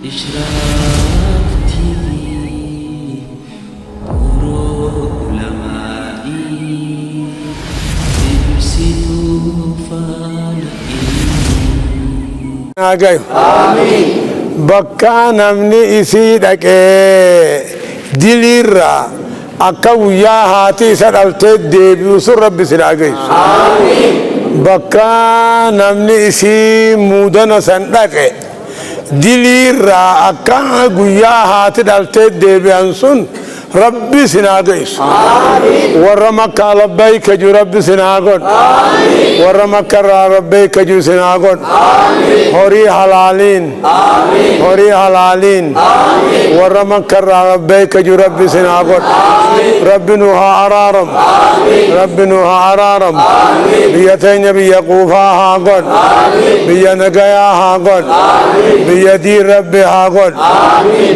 إشراق تيفي ورو علمائي إبسطوا فالقين آمين بكان امني إسيدك دليرا أكو يا هاتي سألت ديبي وسر ربي سلاقي آمين بكان امني إسي مودنا سندك دليرا أكو يا هاتي سألت ديبي أنسون ربي سناقيس ورمك لبيك جو ربي سناقون ورمك ربيك جو سناقون هوري حلالين هوري حلالين ورمك ربيك جو ربي سناقون ربي نوها أرارم ربي نوها أرارم بيتين بيقوفا هاقون بينقيا هاقون بيدي ربي هاقون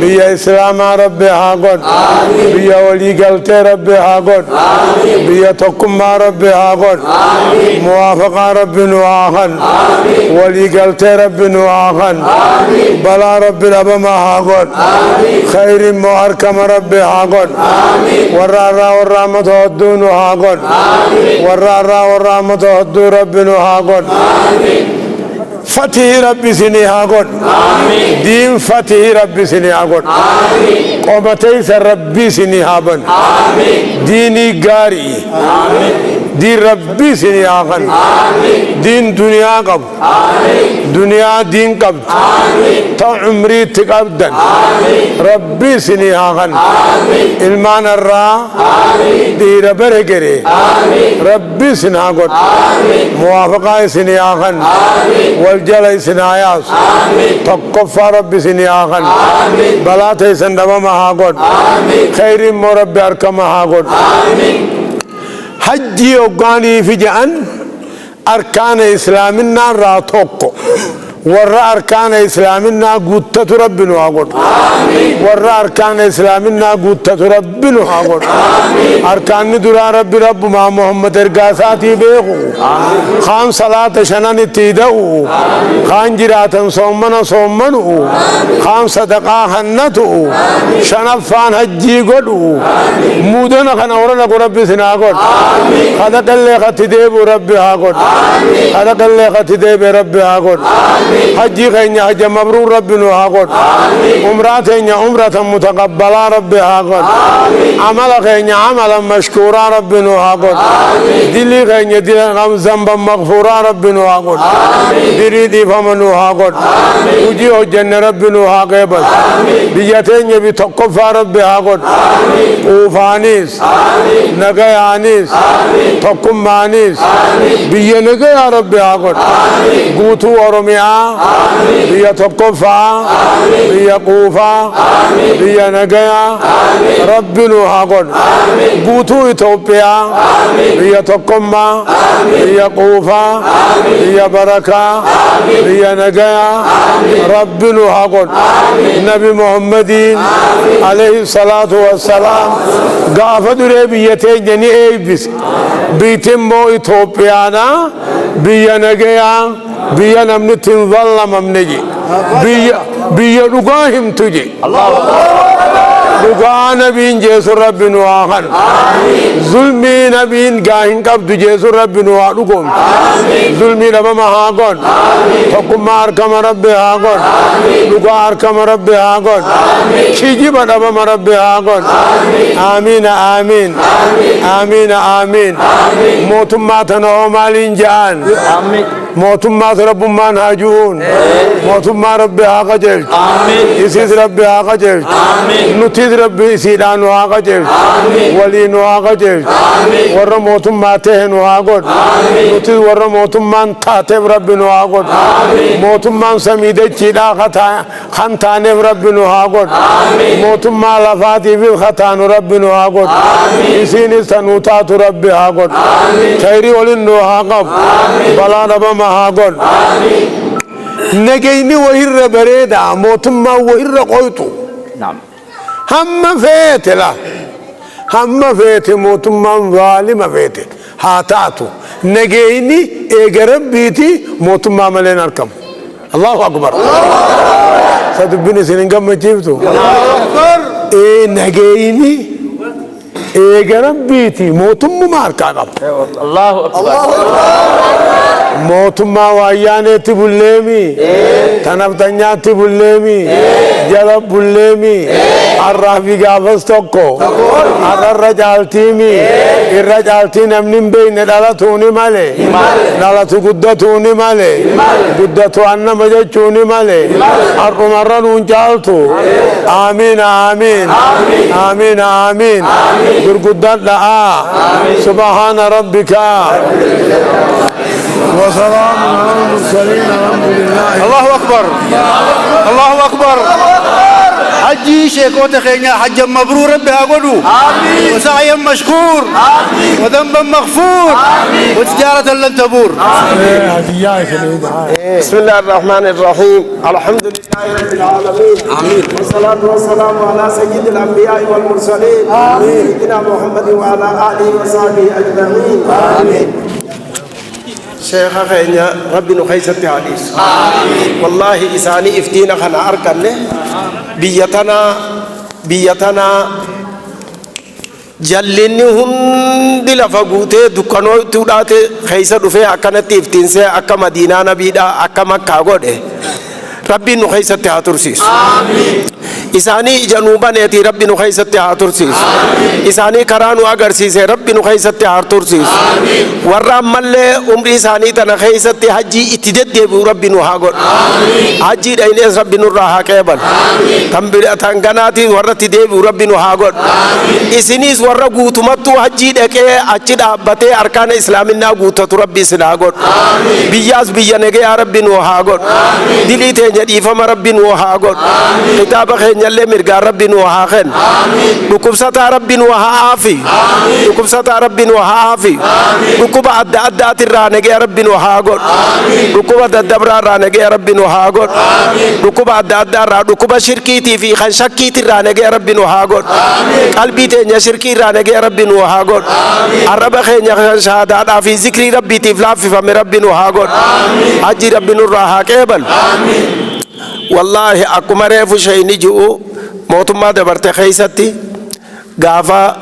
بي إسلام ربي هاقون بيا ولي قلت ربي هاقون بيا تقم ربي هاقون موافقة ربي نواخن ولي قلت ربي نواخن بلا ربي لبما هاقون خير مهركم ربي هاقون ورارا ورامة هدون هاقون ورارا ورامة هدو ربي نواخن فتح ربي سني هاقون دين فتح ربي سني هاقون قومتي ربي سني هابن ديني غاري دين ربي سني هاقن دين دنيا قب دنيا دين قب تو عمري تقبدن ربي سني هاقن المان الرا دي ربره كري ربي سني هاقن موافقة سني هاقن والجل سناياس تقفى ربي سنياخن بلا تيسن دبما هاقون خير مربي أركم هاقون حجي وقاني في جأن أركان إسلامنا راتوكو ورا أركان إسلامنا قوتة ربنا هاقون ورا أركان إسلامنا قوتة ربنا هاقون أركان ندرا رب رب ما محمد إرقاساتي بيخو خام صلاة شنان تيدهو خان جراتا صومنو خام صدقا خنتو شنفان حجي قدو مودنا خنورنا رب سناقون خدق اللي خطديب ربي هاقون خدق اللي خطديب ربي هاقون حجي خينيا حج مبرور ربنا هاقون عمرات خينيا عمرة متقبلة ربي هاقون عمل خينيا عملا مشكورا ربنا هاقون دلي خينيا دلي غم زنبا مغفورا ربنا هاقون دريدي فمنو هاقون وجيه الجنة ربنا هاقبل بيتين يبي تقفى ربي هاقون وفانيس نقيانيس تقمانيس بيه نقيا ربي هاقون قوتو ورميا بيا تقفى بيا قوفا بيا نقيا ربنا هاقون قوتو إثيوبيا بيا تقمى بيا قوفا بيا بركة بيا نقيا ربنا هاقون نبي محمد عليه الصلاة والسلام قاف دري بيتين جني ايبس بيتمو إثيوبيانا بيا نقيا بيا نمني تنظلم منجي بيا رقاهم تجي رقا نبين جيسو رب نواخن ظلمي نبين قاهن قبض جيسو رب نواخن ظلمي نبما هاقون حكم أركم رب هاقون رقا أركم رب هاقون كيجي نبما رب هاقون آمين آمين آمين آمين موتم ماتنا ومالين جان موتم مات رب ما نهجون موتم ما رب هاقجل إسيس رب هاقجل نتيز ربي سيدان وهاقجل ولين وهاقجل ورّا موتم ماته وهاقود نتيز ورّا موتم مان تاتف رب وهاقود موتم مان سميدة چيدا خانتان رب وهاقود موتم ما لفاتي في خطان رب وهاقود إسين سنوتات رب هاقود خيري ولين وهاقب بلا نبا هاقون نجيني وهر بريدا موتم ما وهر قويتو نعم هم فيت لا هم فيت موتم ما ظالم فيت هاتاتو نجيني اقرب بيتي موتم ما ملين اركم الله اكبر ستبني سنين كم جيبتو إيه نجيني إيه جرب بيتي موتم ماركا قب الله أكبر موتم ما ويانه تبلمي تنبتنيا تبلمي جلب بلمي الرافي قابس توكو الرجال تيمي الرجال تينم بين دالتوني مالي دالتو قدتوني مالي قدتو أنا مجتوني مالي الرمران ونجالتو آمين آمين آمين آمين برقدت لها سبحان ربك وسلام على المرسلين الحمد لله. الله أكبر الله أكبر. حجي شيكوت خينا حج مبرور ربي أقولوا وسعيا مشكور وذنبا مغفور وتجارة لن تبور. بسم الله الرحمن الرحيم الحمد لله رب العالمين آمين والصلاة والسلام على سيد الأنبياء والمرسلين سيدنا محمد وعلى آله وصحبه أجمعين آمين. شيخ خينا ربي نخيسة حديث والله إساني إفتينا خنا أركن بيتنا جلني هندي لفقوته دكانو تودات خيسة دفع أكنت إفتين سه أكا مدينة نبيدا أكا مكة غوده ربي نخيسة حترسيس إساني جنوبا نيتي ربي نخيسة حترسيس إساني كرانو أغرسيس ربي نخيسة حترسيس ورّا ملّي عمري إساني تنخيسة حجي اتدد ديبو ربي نوهاغون حجي دينيس ربي نوراها كيبل تنبري تنغناتي ورّا تديبو ربي نوهاغون إسانيس ورّا قوتمتو حجي دكي أچد أبتي أركان إسلامنا قوتت ربي سناغون بياس بيانيكي ربي نوهاغون دلي تنجد إفام ربي نوهاغون كتاب خينيا اللي مرقا ربي نوهاغن لكبسة ربي نوهاغافي لكبسة ربي نوهاغافي لكبا أدى أدى ترانيكي ربي نوهاغون لكبا ددبرا رانيكي ربي نوهاغون لكبا أدى أدى لكبا شركيتي في خنشكي ترانيكي ربي نوهاغون قلبي تنجا شركي رانيكي ربي نوهاغون الرب خينيا شهادة في ذكر ربي تفلا في فم ربي نوهاغون حجي ربي نوراها كيبل والله أكما ريفو شيء نجو موتما دبرت خيستي غافا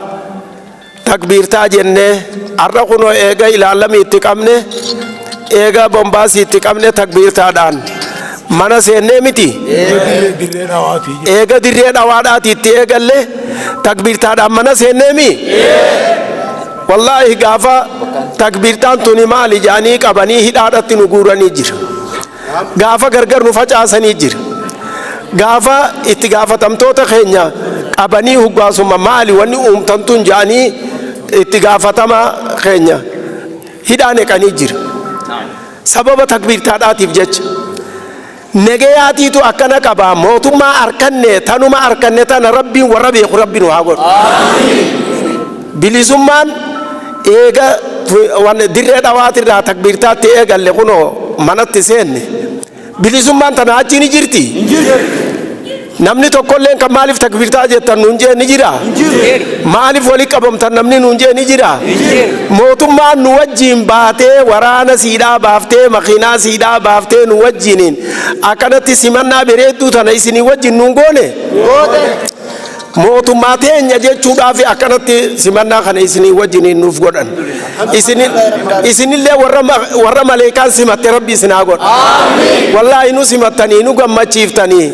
تكبير تاجنة أرقونو إيغا إلالم يتكامنة إيغا بومباس يتكامنة تكبير تادان mana seenne miti eega dirree dhawaadhaati itti eegalle takbiirtaadhaan mana seenne mi wallahi gaafa takbiirtaan tuni maali jaanii qabanii hidhaadhatti nu guuranii jira gaafa gargar nu facaasanii jira gaafa itti gaafatamtoota keenya qabanii huggaasuma maali wanni uumtantun jaanii itti gaafatama keenya hidhaan eqanii jira sababa takbiirtaadhaatiif jecha نجياتي تو أكنا كبا موتما أركنة تنوما أركنة تنا ربي وربي ربي نهاجر بليزمان إيجا وان درة دواتي را تكبيرات إيجا اللي كنوا منات سين بليزمان تنا أجي نجرتي namni tokkolleen kan maaliif takbirtaa jettan nuun jee ni jira maaliif walii qabamtan namni nuun jee ni jira mootummaan nu wajjiin baatee waraana siidhaa baaftee makiinaa siidhaa baaftee nu wajjiiniin akkanatti simannaa bareedduu tana isinii wajjiin nuun goone mootummaa teenya jechuudhaaf akkanatti simannaa kana isinii wajjiiniin nuuf godhan isinillee warra maleekaan simatte rabbi isinaa godha wallaahi nu simattanii nu gammachiiftanii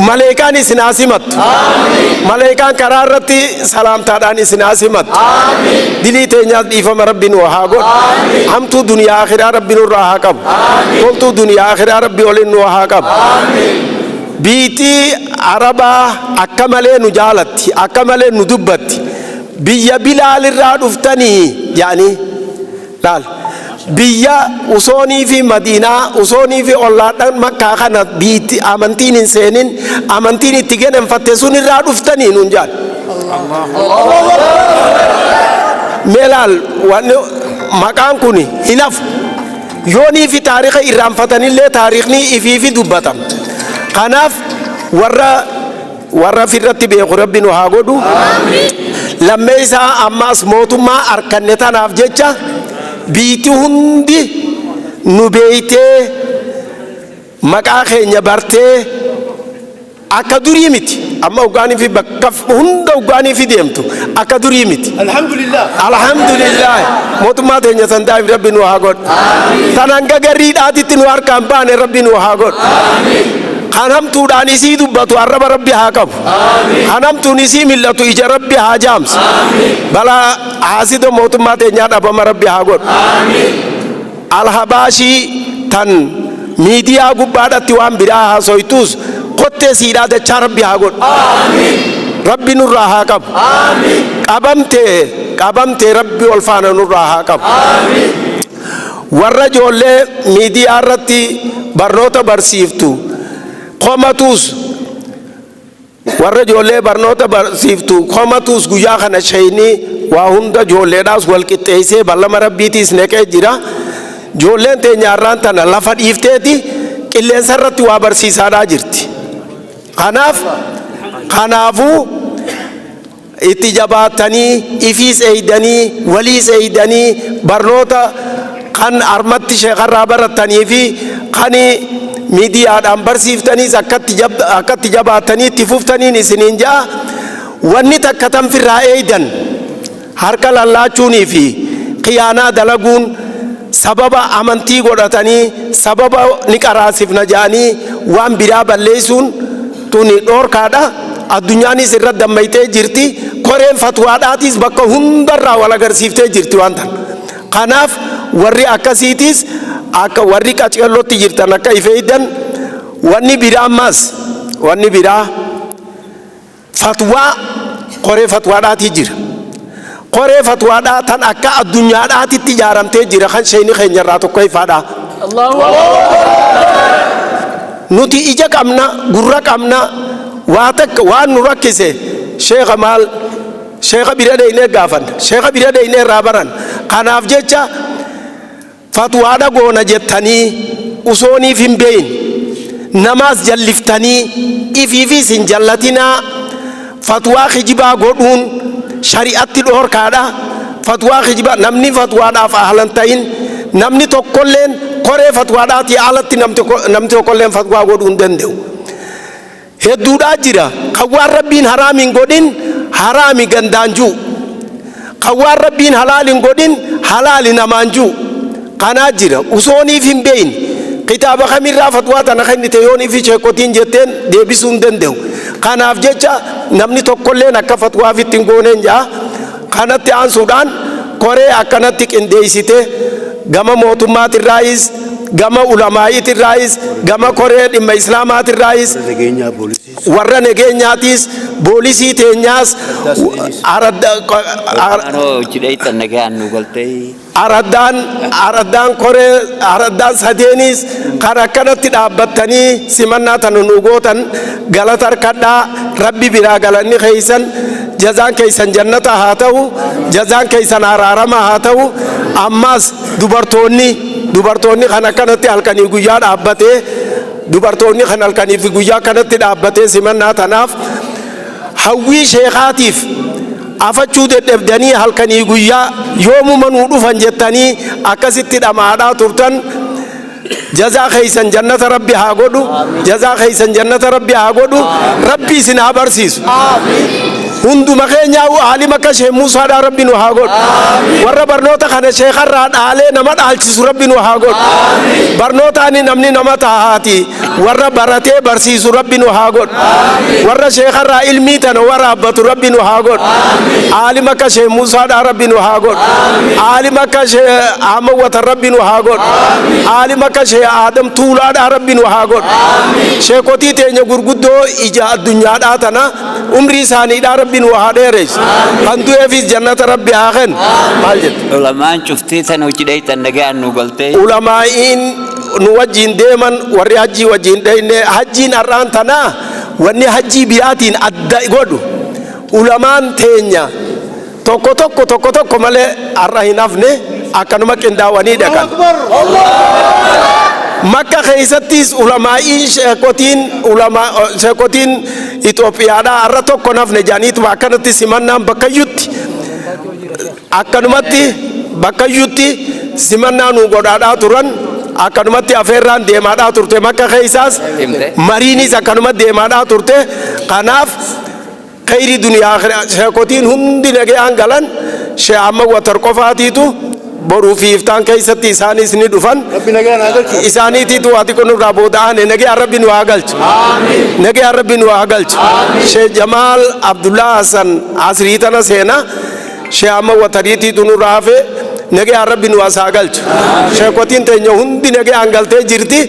ملائكان إسناسمت ملائكان كرارتي سلام تادان إسناسمت دلي تنيا إفهم ربي نوهاغو هم تو دنيا آخرة ربي نوراهاكم كل تو دنيا آخرة ربي أولين نوهاكم بيتي عربا أكمله نجالت أكمله ندبت بيا بلال الراد أفتني يعني لال بيا أصوني في مدينة أصوني في أولادن مكة خنا بيت أمانتين إنسانين أمانتين تيجي نفتسون الراد أفتني نونجال ملال وان مكان كوني هناف يوني في تاريخ إيران فتني له تاريخني في دبتم خناف ورا في الرتب يقرب نهاجدو لما إذا أماس موت ما أركنتا نافجتة بيتي هندي نبيته مكاخي نبرته akaduri miti amma ugani fi bakka hunda ugani fi demtu akaduri miti alhamdulillah motuma tenya sanda rabbi nu hagod tananga gari dati tin war kampane rabbi nu hagod kanam tu dani si dubbatu araba rabbi hakab kanam tu nisi millatu ija rabbi hajams bala hasido motuma tenya daba rabbi hagod alhabashi tan media gubbadatti wan biraha soitus kotte sida da charabbi hagod rabbi nurra hakab qabamte rabbi olfana nurra hakab warra jolle media ratti barnota barsiftu qomatus warra jolle barnota barsiftu qomatus guya khana shayni wa hunda jolle das wal qitteese ballama rabbitis neke jira jolleen teenya irraan tana lafa dhiifteeti qilleensa irratti waa barsiisaadhaa jirti kanaafuu itti jabaatanii ifiis eeydanii waliis eeydanii barnoota kan armatti sheekarraa baratanii fi kan miidiyaadhaan barsiiftaniis akkatti jabaatanii itti fuftaniin isiniin ja'a wanni takka tanfirraa eeydan harka lallaachuunii fi khiyaanaa dalaguun sababa amantii godhatanii sababa ni qaraasifna jaanii waan biraa balleessuun tuni dhorkaadha addunyaanis irra dammaytee jirti koreen fatwaadhaatis bakka hundarraa wal agarsiiftee jirti waan tan kanaaf warri akkasiitis akka warri qaceellotti jirtan akka ifeeydan wanni biraa ammas wanni biraa fatwaa koree fatwaadhaatii jira koree fatwaadhaa tan akka addunyaadhaatitti ijaaramtee jira kan sheeyni keenyarraa tokko ifaadha nuti ija qabna gurra qabna waa takka waan nu rakkise sheekha maal sheekha bira deeynee gaafanna sheekha bira deeynee irraa baran kanaaf jecha fatwaadha goona jettanii usooniif hin beeyin namaas jalliftanii ifiifis hin jallatinaa fatwaa kijibaa godhuun shari'atti dhorkaadha fatwaa kijiba namni fatwaadhaaf ahlan ta'in namni tokkolleen koree fatwaadhaati alatti namni tokkolleen fatwaa godhuu hin danda'u hedduudhaa jira kan waan rabbiin haraamiin godhin haraami gandaanjuu kan waan rabbiin halaaliin godhin halaali namaanjuu kanaa jira usooniif hin beeyin kitaaba kamirraa fatwaa tana kennite yoonii fi sheekotiin jetteen deebisuu hin danda'u kanaaf jecha namni tokkolleen akka fatwaaf ittiin gooneen jaa kanatti aansuudhaan koree akkanatti qindeessite gama mootummaatirraayis gama ulamaayitirraayis gama koree dhimma islaamaatirraayis warra nageenyaatis boolisii teenyaas araddaan koree araddaan sadeenis kan akkanatti dhaabbattanii simannaa tana nu gootan galata harkadhaa rabbi biraa galanni keeysan jazaan keeysan jannata haa ta'u jazaan keeysan araarama haa ta'u ammas dubartoonni kan akkanatti halkanii guyyaa dhaabbatee dubartoonni kan halkanii fi guyyaa kanatti dhaabbatee simannaa tanaaf hawwii sheekaatiif afachuu deddeebdanii halkanii guyyaa yoomuma nuu dhufan jettanii akkasitti dhamaadhaa turtan jazaa keeysan jannata rabbi haa godhu jazaa keeysan jannata rabbi haa godhu rabbi isin haa barsiisu hunduma keenyaa aalim akka Sheekh Muusaadhaa rabbi nu haa godhu warra barnoota kana sheekarraa dhaalee nama dhaalchisu rabbi nu haa godhu barnootaani namni nama taahaati warra baratee barsiisu rabbi nu haa godhu warra sheekarraa ilmii tana waraabbatu rabbi nu haa godhu aalim akka Sheekh Muusaadhaa rabbi nu haa godhu aalim akka Sheekh Ahmad Watan rabbi nu haa godhu aalim akka Sheekh Adam Tuulaadhaa rabbi nu haa godhu sheekotii teenya gurguddoo ija addunyaadhaa tana umrii isaaniidhaa rabbi nu haa dheereessu kan du'eefis jannata rabbi haa kennu maal jettu ulamaan cuftii tana hojii dheeytan nagaan nu galtee ulamaa'iin nu wajjiin deeman warri hajjii wajjiin dheyne hajjiin har'aan tanaa wanni hajjii biraatiin adda godhu ulamaan teenya tokko tokko malee har'a hin hafne akkanuma qindaawanii dhaqan makka keeysattis ulamaa'iin sheekotiin Itoophiyaadhaa har'a tokko nafne jaaniituma akkanatti simannaan bakkayyutti simannaa nu godhaadhaa turan akkanumatti afeerraan deemaadhaa turte makka keessaas Himte. mariinis akkanumatti deemaadhaa turte kanaaf khayri duniyaa sheekotiin hundi nagayaan galan shee amma watar qofaatiitu boruu fi iftaan keessatti isaanis ni dhufan ربي نجانا هذاك isaaniitiitu waati kun irraa booda'ane nagaya rabbi nu haa galchu nagaya rabbi nu haa galchu shee jamaal abdullah hasan asrii tana seena shee amma watariitiitu nurraa hafe nagaya rabbi nu haa galchu sheekotiin teenya hundi nagayaan galtee jirti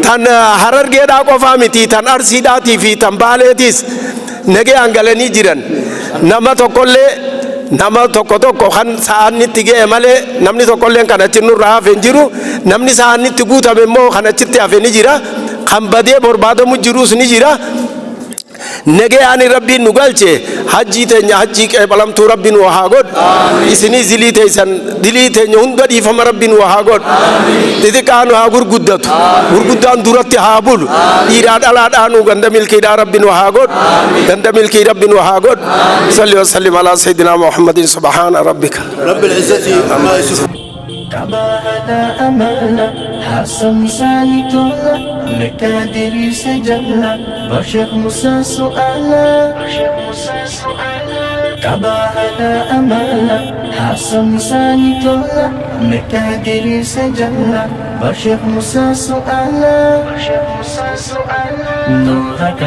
tan harargeedhaa qofaa miti tan arsiidhaatii fi tan baaleetiis nagayaan galanii jiran nama tokkollee nama tokko kan sa'aanitti ga'e malee namni tokkolleen kan achi nurraa hafe hin jiru namni sa'aanitti guutame immoo kan achitti hafe ni jira kan badee barbaadamu jirus ni jira nagayaan rabbiin nu galche hajjii teenya hajjii qeebalamtuu rabbiin nu haa godhu isinii zilii teessan dilii teenya hunda dhiifama rabbiin nu haa godhu xixiqqaan haa gurguddatu gurguddaan duratti haa bulu dhiiraa dhalaadhaan ganda milkiidhaa rabbiin nu haa godhu ganda milkii rabbiin nu haa godhu salli wa sallim alaa sayyidina muhammadin subhaana rabbika رب العزة عما يصفون كباهنا أملنا حسن ساني تولا مكادري سجلنا بشر موسى سؤالا كباهنا أملنا حسن ساني تولا مكادري سجلنا بشر موسى سؤالا نورك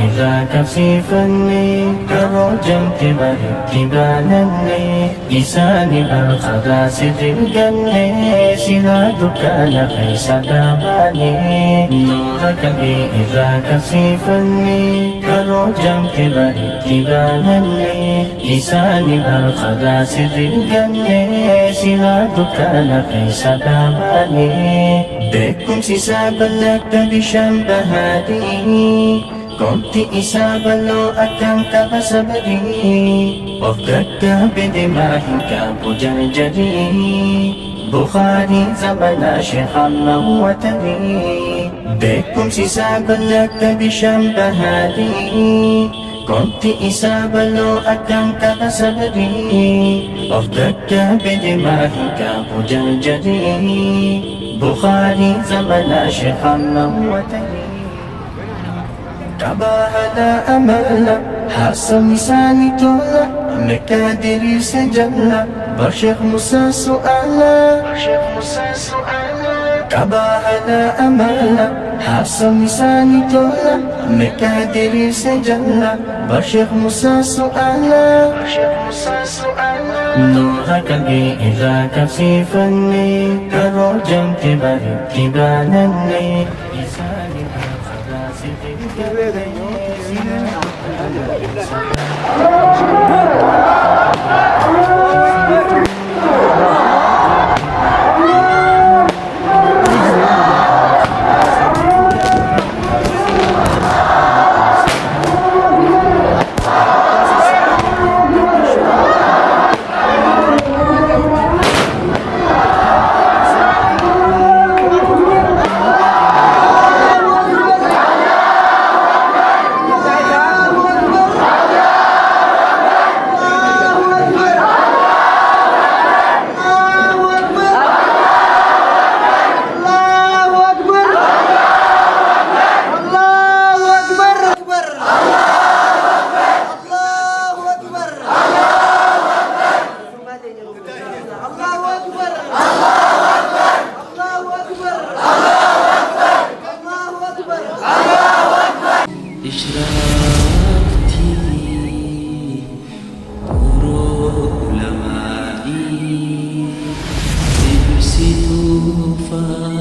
إذا كفيفني كروجا تبانني لساني الخلاص الجنة سنادك ليس داباني نورك إذا كفيفني كروجا تبانني لساني الخلاص الجنة سنادك ليس داباني بكم سيسابا لك بشنبهاتي كنت إسابا لو أكنت بسبري وفدك بدمائك بجرجري بخاري زمنا شيخا وتري بكم سيسابا لك بشنبهاتي كنت إسابا لو أكنت بسبري وفدك بدمائك بجرجري بخاري زمنا شيخا وتري كباهنا أملنا حسن لساني تولا مكادري سجلنا بشيخ موسى سؤالا كباهنا أملنا حسن لساني تولا مكادري سجلنا بشيخ موسى سؤالا نورك إذا كفيفني كروجا تبانني لساني الخلاص في Far